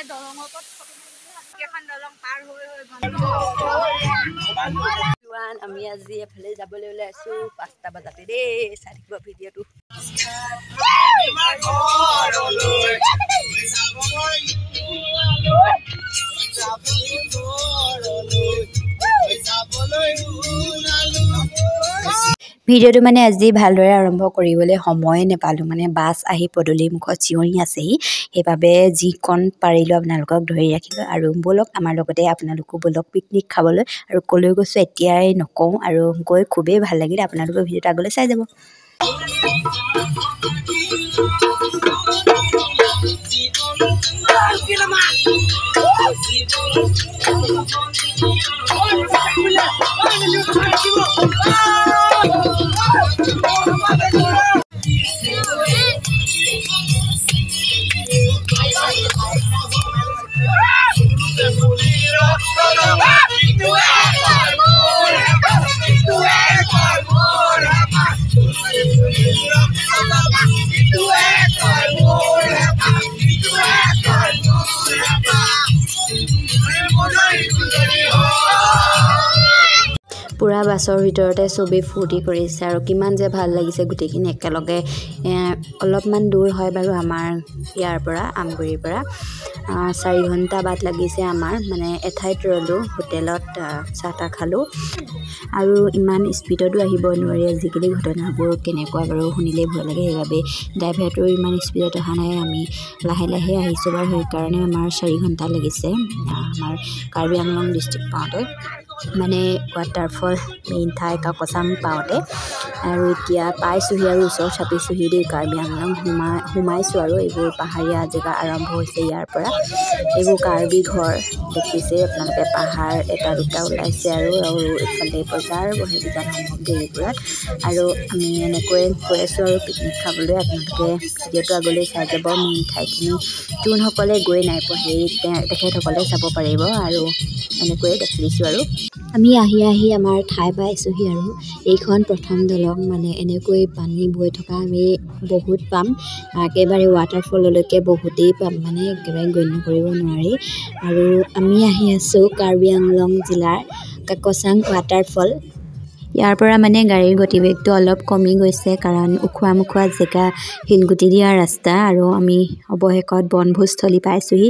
মানে দলঙত এখন দলং পাৰ হৈ আমি আজি এফালে যাবলৈ ওলাইছো 5টা বজাতে দেই চাই থাকিব ভিডিঅ'টো ভিডিঅ'টো মানে আজি ভালদৰে আৰম্ভ কৰিবলৈ সময় নেপালোঁ মানে বাছ আহি পদূলি মুখত চিঞৰি আছেহি সেইবাবে যিকণ পাৰিলোঁ আপোনালোকক ধৰি ৰাখিলোঁ আৰু বলক আমাৰ লগতে আপোনালোকো বলক পিকনিক খাবলৈ আৰু কলৈ গৈছোঁ এতিয়াই নকওঁ আৰু গৈ খুবেই ভাল লাগিল আপোনালোকৰ ভিডিঅ'টো আগলৈ চাই যাব পুৰা বাছৰ ভিতৰতে চবেই ফূৰ্তি কৰিছে আৰু কিমান যে ভাল লাগিছে গোটেইখিনি একেলগে অলপমান দূৰ হয় বাৰু আমাৰ ইয়াৰ পৰা আমগুৰিৰ পৰা 4 ঘণ্টা বাট লাগিছে আমাৰ মানে এঠাইত ৰ'লোঁ হোটেলত চাহ খালোঁ আৰু ইমান স্পীডতো আহিব নোৱাৰি আজিকালি ঘটনাবোৰ কেনেকুৱা বাৰু শুনিলেই ভয় লাগে সেইবাবে ড্ৰাইভাৰটো ইমান স্পীডত অহা নাই আমি লাহে লাহে আহিছোঁ বাৰু সেইকাৰণে আমাৰ 4 ঘণ্টা লাগিছে আমাৰ কাৰ্বি আংলং ডিষ্ট্ৰিক্ট পাওঁতে মানে ৱাটাৰফল মেইন ঠাই কাকচাং পাওঁতে আৰু এতিয়া পাইছোঁহি আৰু ওচৰ চাপিছোঁহি দেই কাৰ্বি আংলং সোমাইছোঁ আৰু এইবোৰ পাহাৰীয়া জেগা আৰম্ভ হৈছে ইয়াৰ পৰা এইবোৰ কাৰ্বি ঘৰ দেখিছে আপোনালোকে পাহাৰ এটা দুটা ওলাইছে আৰু এইফালে বজাৰ বহে বিজান সম্ভৱ এইবোৰত আৰু আমি এনেকৈ গৈ আছোঁ আৰু পিকনিক খাবলৈ আপোনালোকে ভিডিঅ'টো আগলৈ চাই যাব মেইন ঠাইখিনি যোনসকলে গৈ নাই পোৱা সেই তেখেতসকলে চাব পাৰিব আৰু এনেকৈয়ে দেখিছোঁ আৰু আমি আহি আমাৰ ঠাই পাইছোঁহি আৰু এইখন প্ৰথম দলং মানে এনেকৈ পানী বৈ থকা আমি বহুত পাম একেবাৰে ৱাটাৰফললৈকে বহুতেই পাম মানে একেবাৰে গণ্য কৰিব নোৱাৰি আৰু আমি আহি আছোঁ কাৰ্বি আংলং জিলাৰ কাকচাং ৱাটাৰফল ইয়াৰ পৰা মানে গাড়ীৰ গতিবেগটো অলপ কমি গৈছে কাৰণ উখোৱা মুখোৱা জেগা শিলগুটি দিয়া ৰাস্তা আৰু আমি অৱশেষত বনভোজস্থলী পাইছোঁহি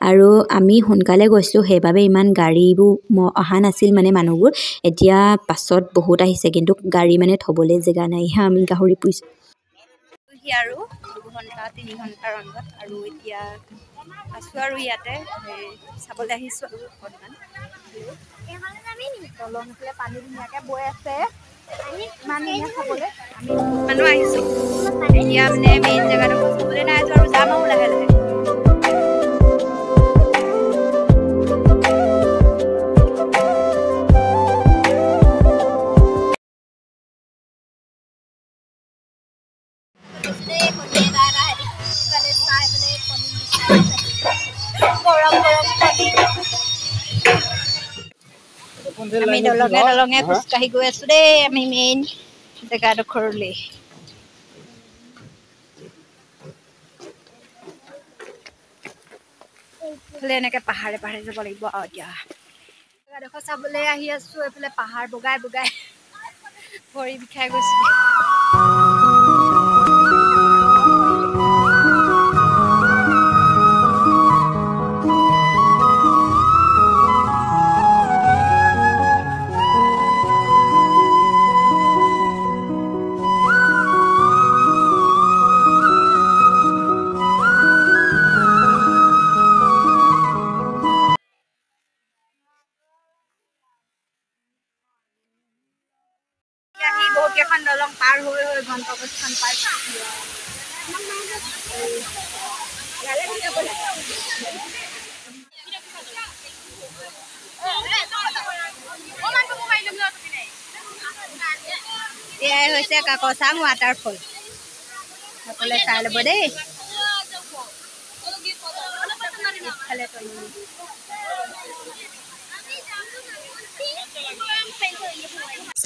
আৰু আমি সোনকালে গৈছোঁ সেইবাবে ইমান গাড়ীবোৰ অহা নাছিল মানে মানুহবোৰ এতিয়া পাছত বহুত আহিছে কিন্তু গাড়ী মানে থ'বলৈ জেগা নাই আমি গাহৰি পুহিছোঁ আৰু 2 ঘণ্টা 3 ঘণ্টাৰ ৰন্ধত আৰু এতিয়া আছোঁ আৰু ইয়াতে চাবলৈ আহিছোঁ আৰু অকণমান দলং ফালে পানী ধুনীয়াকৈ বৈ আছে মানুহ আহিছোঁ এতিয়া মানে মেইন জেগাটো চাবলৈ নাই যোৱা আৰু যাম আৰু লাহে লাহে আমি দলঙে খোজকাঢ়ি গৈ আছো দেই আমি মেইন জেগাডোখৰলৈ এনেকে পাহাৰে পাহাৰে যাব লাগিব আৰু এতিয়া জেগাডোখৰ চাবলৈ আহি আছো এইফালে পাহাৰ বগাই বগাই ভৰি বিষাই গৈছে এখন দলং পাৰ হৈ গন্তব্যস্থান পাইছোঁ এয়াই হৈছে কাকচাং ৱাটাৰফল সকলোৱে চাই ল'ব দেই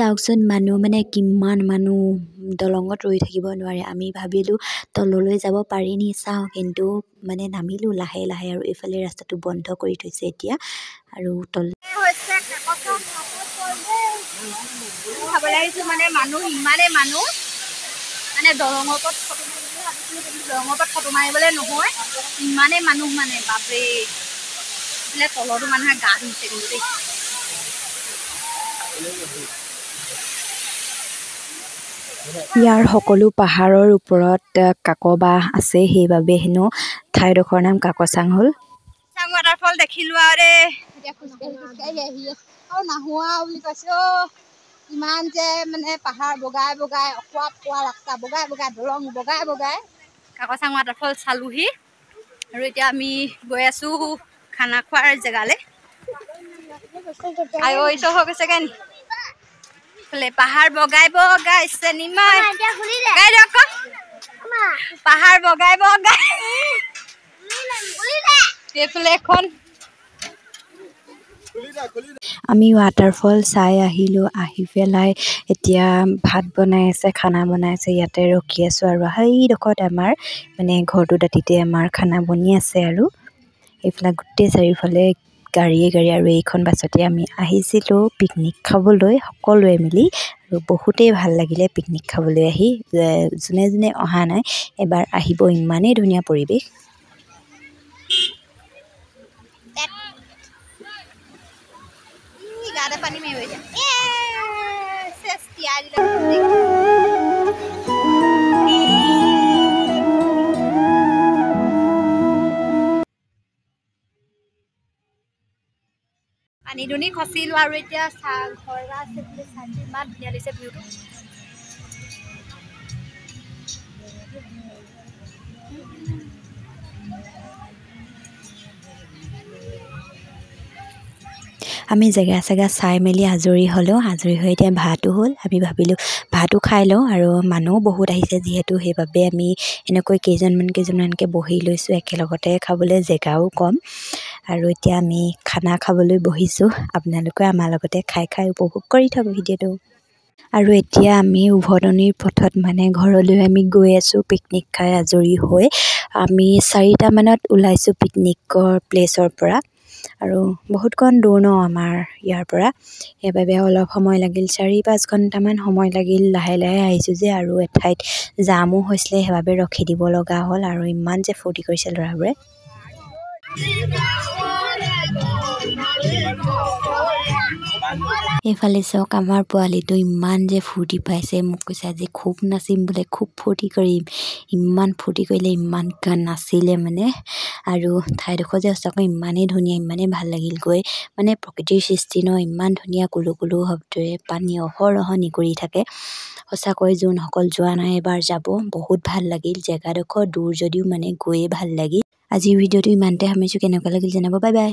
চাওকচোন মানুহ মানে কিমান মানুহ দলঙত ৰৈ থাকিব নোৱাৰে আমি ভাবিলোঁ তললৈ যাব পাৰি নি চাওঁ কিন্তু মানে নামিলোঁ লাহে লাহে আৰু এইফালে ৰাস্তাটো বন্ধ কৰি থৈছে এতিয়া আৰু খাবলৈ আহিছোঁ মানে মানুহ ইমানেই মানুহ মানে দলঙৰ ওপৰত ফটো মাৰিবলৈ ভাবিছিলোঁ কিন্তু দলঙৰ ওপৰত ফটো মাৰিবলৈ নহয় ইমানেই মানুহ মানে বাপৰে বোলে তলতো মানুহে গা ধুইছে কিন্তু দেই ইয়াৰ সকলো পাহাৰৰ ওপৰত কাকবাহ আছে সেইবাবে হেনো ঠাইডোখৰ নাম কাকচাং হ'ল চাং ৱাটাৰফল দেখিলোঁ আৰু দেই এতিয়া খোজকাঢ়ি আহি আছোঁ আৰু নাহোঁ আৰু বুলি কৈছোঁ ইমান যে মানে পাহাৰ বগাই বগাই অকোৱা পোৱা ৰাস্তা বগাই বগাই দলং বগাই বগাই কাকচাং ৱাটাৰফল চালোহি আৰু এতিয়া আমি গৈ আছোঁ খানা খোৱাৰ জেগালৈ আই ঐ হৈ গৈছেগৈ নি পাহাৰ বগাই বগাই চেনিমাই গাই দিয়ক পাহাৰ বগাই বগাই এইফালে এখন আমি ৱাটাৰফল চাই আহিলোঁ আহি পেলাই এতিয়া ভাত বনাই আছে খানা বনাই আছে ইয়াতে ৰখি আছোঁ আৰু সেইডোখৰত আমাৰ মানে ঘৰটো দাঁতিতে আমাৰ খানা বনি আছে আৰু এইফালে গোটেই চাৰিওফালে গাড়ীয়ে গাড়ী আৰু এইখন বাছতে আমি আহিছিলোঁ পিকনিক খাবলৈ সকলোৱে মিলি আৰু বহুতেই ভাল লাগিলে পিকনিক খাবলৈ আহি যোনে যোনে অহা নাই এবাৰ আহিব ইমানেই ধুনীয়া পৰিৱেশ গাতে পানী মাৰিব পানী দুনি খচিলোঁ আৰু এতিয়া ঘৰ আছে বুলি চাইছোঁ ইমান ধুনীয়া লাগিছে ভিউটো আমি জেগা চেগা চাই মেলি আজৰি হ'লোঁ আজৰি হৈ এতিয়া ভাতো হ'ল আমি ভাবিলোঁ ভাতো খাই লওঁ আৰু মানুহো বহুত আহিছে যিহেতু সেইবাবে আমি এনেকৈ কেইজনমানকৈ বহি লৈছোঁ একেলগতে খাবলৈ জেগাও কম আৰু এতিয়া আমি খানা খাবলৈ বহিছোঁ আপোনালোকে আমাৰ লগতে খাই খাই উপভোগ কৰি থাকক ভিডিঅ'টো আৰু এতিয়া আমি উভতনিৰ পথত মানে ঘৰলৈ আমি গৈ আছোঁ পিকনিক খাই আজৰি হৈ আমি 4টামানত ওলাইছোঁ পিকনিকৰ প্লেচৰ পৰা আৰু বহুতকণ দূৰ ন আমাৰ ইয়াৰ পৰা সেইবাবে অলপ সময় লাগিল 4-5 ঘণ্টামান সময় লাগিল লাহে লাহে আহিছোঁ যে আৰু এঠাইত জামো হৈছিলে সেইবাবে ৰখি দিব লগা হ'ল আৰু ইমান যে ফূৰ্তি কৰিছে ল'ৰাবোৰে এইফালে চাওক আমাৰ পোৱালিটো ইমান যে ফূৰ্তি পাইছে মোক কৈছে আজি খুব নাচিম বোলে খুব ফূৰ্তি কৰিম ইমান ফূৰ্তি কৰিলে ইমান গান নাচিলে মানে আৰু ঠাইডোখৰ যে সঁচাকৈ ইমানেই ধুনীয়া ইমানেই ভাল লাগিল গৈ মানে প্ৰকৃতিৰ সৃষ্টি ন ইমান ধুনীয়া কুলু কুলু শব্দৰে পানী অহৰহ নিগৰি থাকে সঁচাকৈ যোনসকল যোৱা নাই এবাৰ যাব বহুত ভাল লাগিল জেগাডোখৰ দূৰ যদিও মানে গৈয়ে ভাল লাগিল আজিৰ ভিডিঅ'টো ইমানতে সামৰিছোঁ কেনেকুৱা লাগিল জনাব বাই বাই